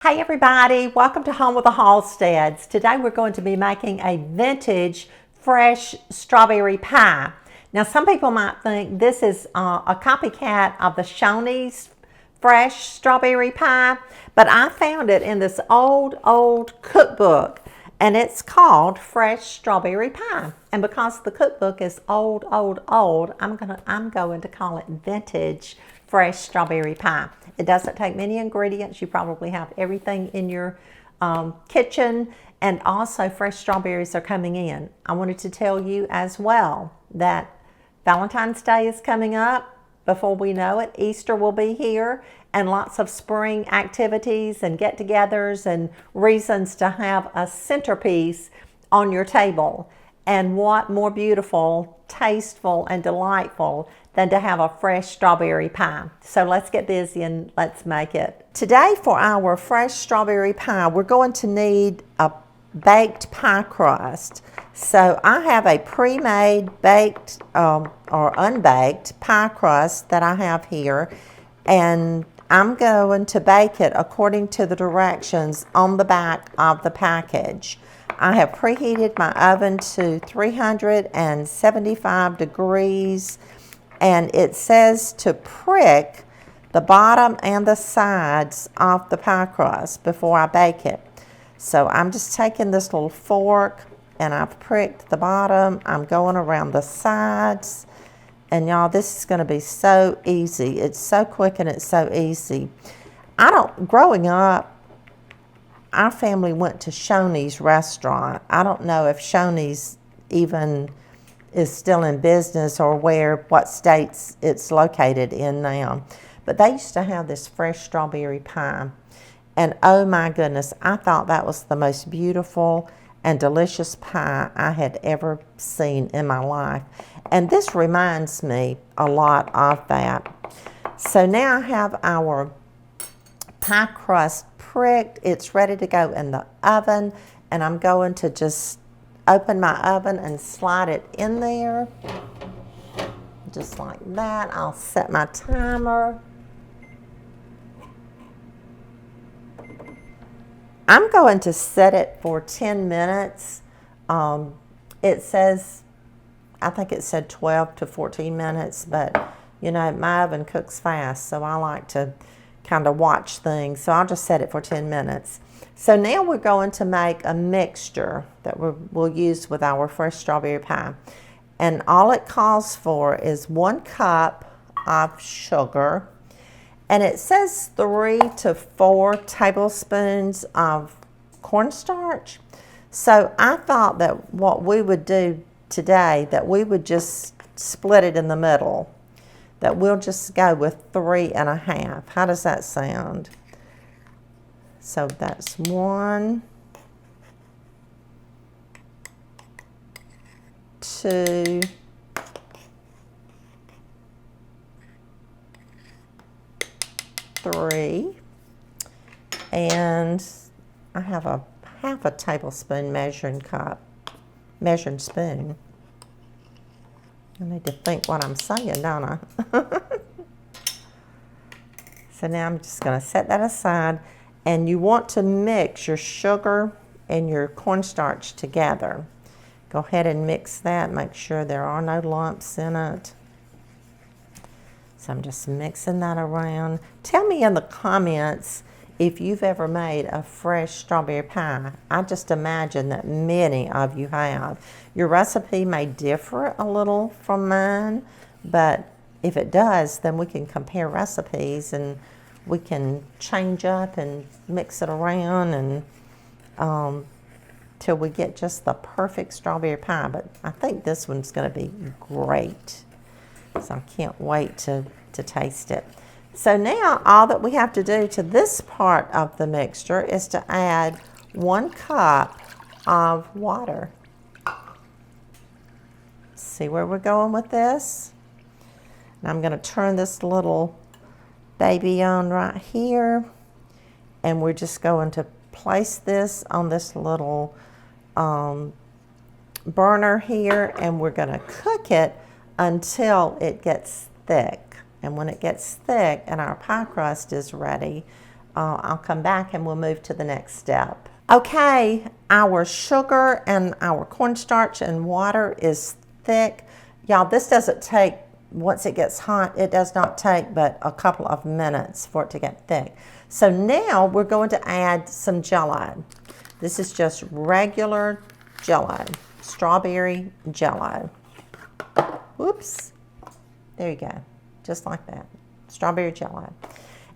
Hey everybody, welcome to Home with the Halsteads. Today we're going to be making a vintage fresh strawberry pie. Now some people might think this is a copycat of the Shoney's fresh strawberry pie, but I found it in this old cookbook and it's called Fresh Strawberry Pie. And because the cookbook is old, I'm going to call it Vintage Fresh Strawberry Pie. It doesn't take many ingredients. You probably have everything in your kitchen, and also fresh strawberries are coming in. I wanted to tell you as well that Valentine's Day is coming up. Before we know it, Easter will be here, and lots of spring activities and get-togethers and reasons to have a centerpiece on your table. And what more beautiful, tasteful, and delightful than to have a fresh strawberry pie. So let's get busy and let's make it. Today for our fresh strawberry pie, we're going to need a baked pie crust. So I have a pre-made baked or unbaked pie crust that I have here, and I'm going to bake it according to the directions on the back of the package. I have preheated my oven to 375 degrees, and it says to prick the bottom and the sides of the pie crust before I bake it. So I'm just taking this little fork and I've pricked the bottom. I'm going around the sides, and y'all, this is going to be so easy. It's so quick and it's so easy. Growing up, our family went to Shoney's restaurant. I don't know if Shoney's even is still in business or what states it's located in now. But they used to have this fresh strawberry pie. And oh my goodness, I thought that was the most beautiful and delicious pie I had ever seen in my life. And this reminds me a lot of that. So now I have our pie crust pricked. It's ready to go in the oven, and I'm going to just open my oven and slide it in there just like that. I'll set my timer. I'm going to set it for 10 minutes. It says, I think it said 12 to 14 minutes, but you know, my oven cooks fast, so I like to kind of watch things. So I'll just set it for 10 minutes. So now we're going to make a mixture that we'll use with our fresh strawberry pie. And all it calls for is 1 cup of sugar. And it says 3 to 4 tablespoons of cornstarch. So I thought that what we would do today, that we would just split it in the middle. That we'll just go with 3.5. How does that sound? So that's 1, 2, 3, and I have a half a tablespoon measuring spoon. I need to think what I'm saying, don't I? So now I'm just going to set that aside, and you want to mix your sugar and your cornstarch together. Go ahead and mix that. Make sure there are no lumps in it. So I'm just mixing that around. Tell me in the comments if you've ever made a fresh strawberry pie. I just imagine that many of you have. Your recipe may differ a little from mine, but if it does, then we can compare recipes and we can change up and mix it around and till we get just the perfect strawberry pie. But I think this one's going to be great. So I can't wait to taste it. So now all that we have to do to this part of the mixture is to add 1 cup of water. See where we're going with this? And I'm going to turn this little baby on right here, and we're just going to place this on this little burner here, and we're going to cook it until it gets thick. And when it gets thick and our pie crust is ready, I'll come back and we'll move to the next step. Okay, our sugar and our cornstarch and water is thick. Y'all, this doesn't take, once it gets hot, it does not take but a couple of minutes for it to get thick. So now we're going to add some Jell-O. This is just regular Jell-O, strawberry Jell-O. Whoops, there you go, just like that, strawberry Jell-O.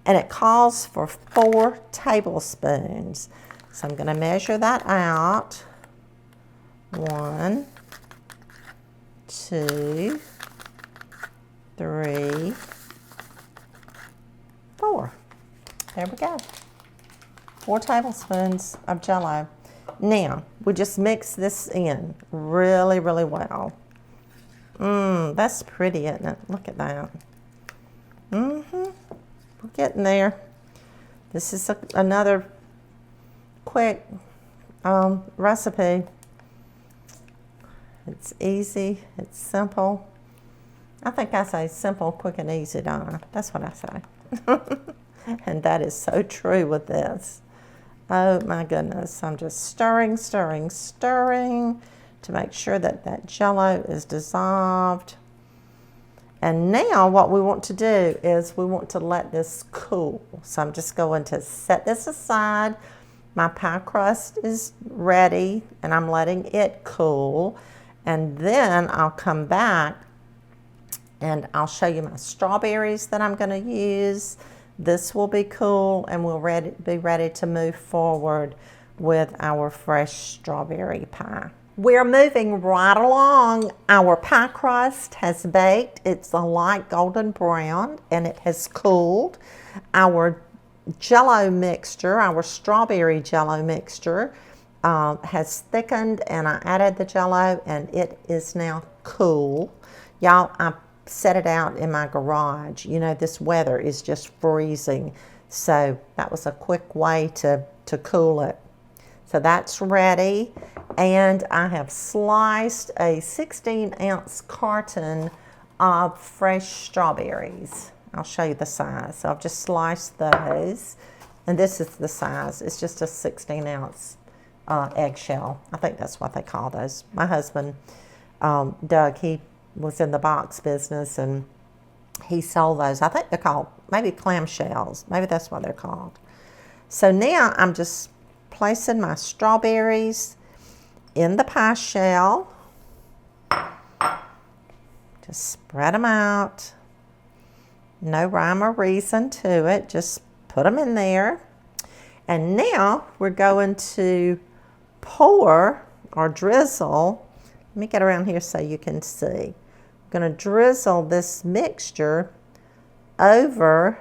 And it calls for 4 tablespoons. So I'm going to measure that out. 1, 2, 3, 4. There we go. 4 tablespoons of Jell-O. Now, we just mix this in really, really well. That's pretty, isn't it? Look at that. We're getting there. This is another quick recipe. It's easy, it's simple. I think I say simple, quick, and easy, don't I? That's what I say. And that is so true with this. Oh my goodness, I'm just stirring, stirring, stirring to make sure that that Jell-O is dissolved. And now what we want to do is we want to let this cool. So I'm just going to set this aside. My pie crust is ready and I'm letting it cool. And then I'll come back and I'll show you my strawberries that I'm going to use. This will be cool and we'll be ready to move forward with our fresh strawberry pie. We're moving right along. Our pie crust has baked. It's a light golden brown and it has cooled. Our Jell-O mixture, our strawberry Jell-O mixture has thickened and I added the Jell-O and it is now cool. Y'all, I set it out in my garage. You know, this weather is just freezing. So that was a quick way to cool it. So that's ready. And I have sliced a 16-ounce carton of fresh strawberries. I'll show you the size. So I've just sliced those. And this is the size. It's just a 16-ounce eggshell. I think that's what they call those. My husband, Doug, he was in the box business and he sold those. I think they're called maybe clamshells. Maybe that's what they're called. So now I'm just placing my strawberries in the pie shell. Just spread them out. No rhyme or reason to it. Just put them in there. And now we're going to pour or drizzle. Let me get around here so you can see. I'm going to drizzle this mixture over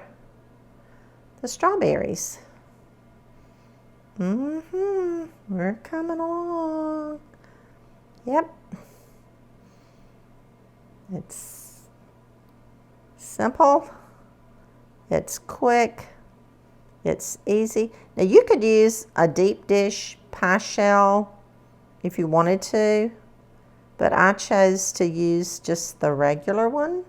the strawberries. We're coming along. Yep. It's simple. It's quick. It's easy. Now you could use a deep dish pie shell if you wanted to, but I chose to use just the regular one.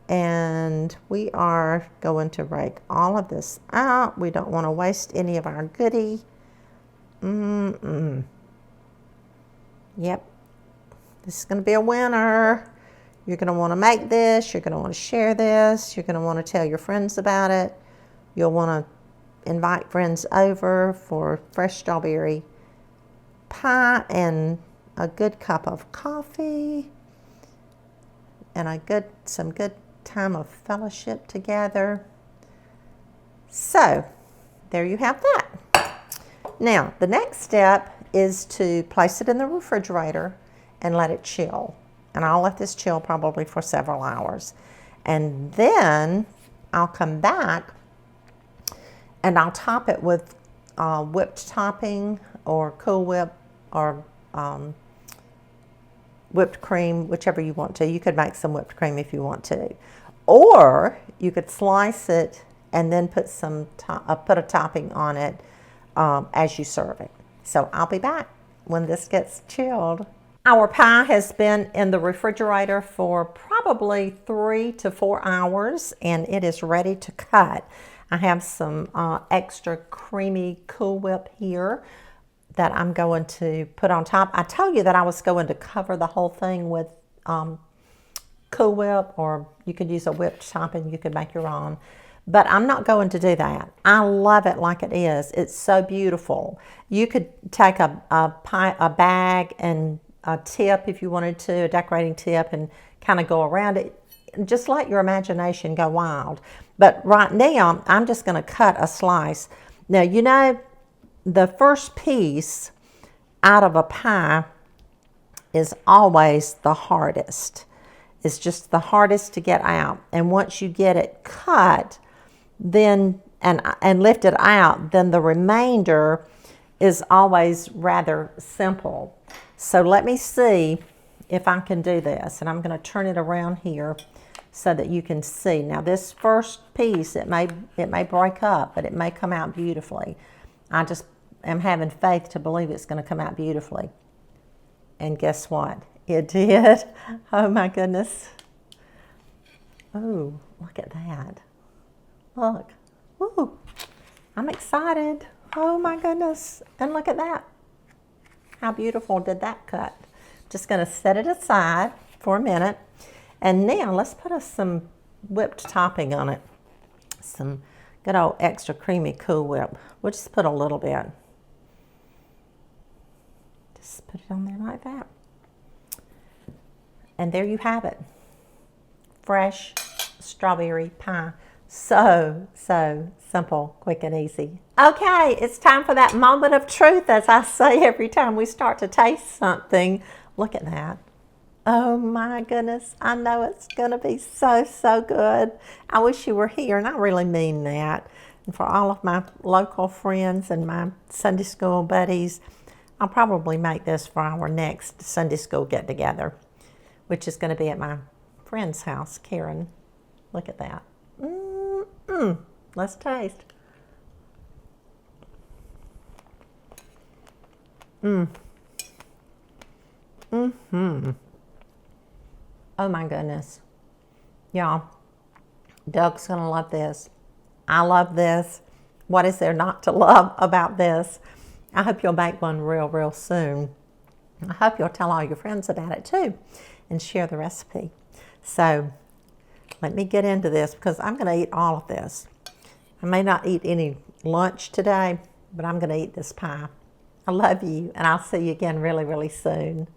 And we are going to rake all of this out. We don't want to waste any of our goodie. Yep. This is going to be a winner. You're going to want to make this. You're going to want to share this. You're going to want to tell your friends about it. You'll want to invite friends over for fresh strawberry pie and a good cup of coffee and some good time of fellowship together. So there you have that. Now the next step is to place it in the refrigerator and let it chill. And I'll let this chill probably for several hours. And then I'll come back and I'll top it with whipped topping or Cool Whip or whipped cream, whichever you want to. You could make some whipped cream if you want to. Or you could slice it and then put a topping on it as you serve it. So I'll be back when this gets chilled. Our pie has been in the refrigerator for probably 3 to 4 hours and it is ready to cut. I have some extra creamy Cool Whip here that I'm going to put on top. I told you that I was going to cover the whole thing with Cool Whip, or you could use a whipped topping. You could make your own. But I'm not going to do that. I love it like it is. It's so beautiful. You could take a bag and a tip if you wanted to, a decorating tip, and kind of go around it. Just let your imagination go wild. But right now, I'm just going to cut a slice. Now, you know, the first piece out of a pie is always the hardest. It's just the hardest to get out. And once you get it cut, then and lift it out, then the remainder is always rather simple. So let me see if I can do this. And I'm going to turn it around here so that you can see. Now this first piece, it may break up, but it may come out beautifully. I just am having faith to believe it's going to come out beautifully. And guess what? It did. Oh my goodness. Oh, look at that. Look. Woo. I'm excited. Oh my goodness. And look at that. How beautiful did that cut? Just going to set it aside for a minute. And now let's put some whipped topping on it. Some good old extra creamy Cool Whip. We'll just put a little bit. Just put it on there like that. And there you have it. Fresh strawberry pie. So simple, quick and easy. Okay, it's time for that moment of truth, as I say every time we start to taste something. Look at that. Oh my goodness, I know it's gonna be so good. I wish you were here, and I really mean that. And for all of my local friends and my Sunday school buddies, I'll probably make this for our next Sunday school get-together, which is going to be at my friend's house, Karen. Look at that. Let's taste. Oh my goodness. Y'all, Doug's going to love this. I love this. What is there not to love about this? I hope you'll make one real soon. I hope you'll tell all your friends about it too and share the recipe. So let me get into this, because I'm going to eat all of this. I may not eat any lunch today, but I'm going to eat this pie. I love you, and I'll see you again really soon.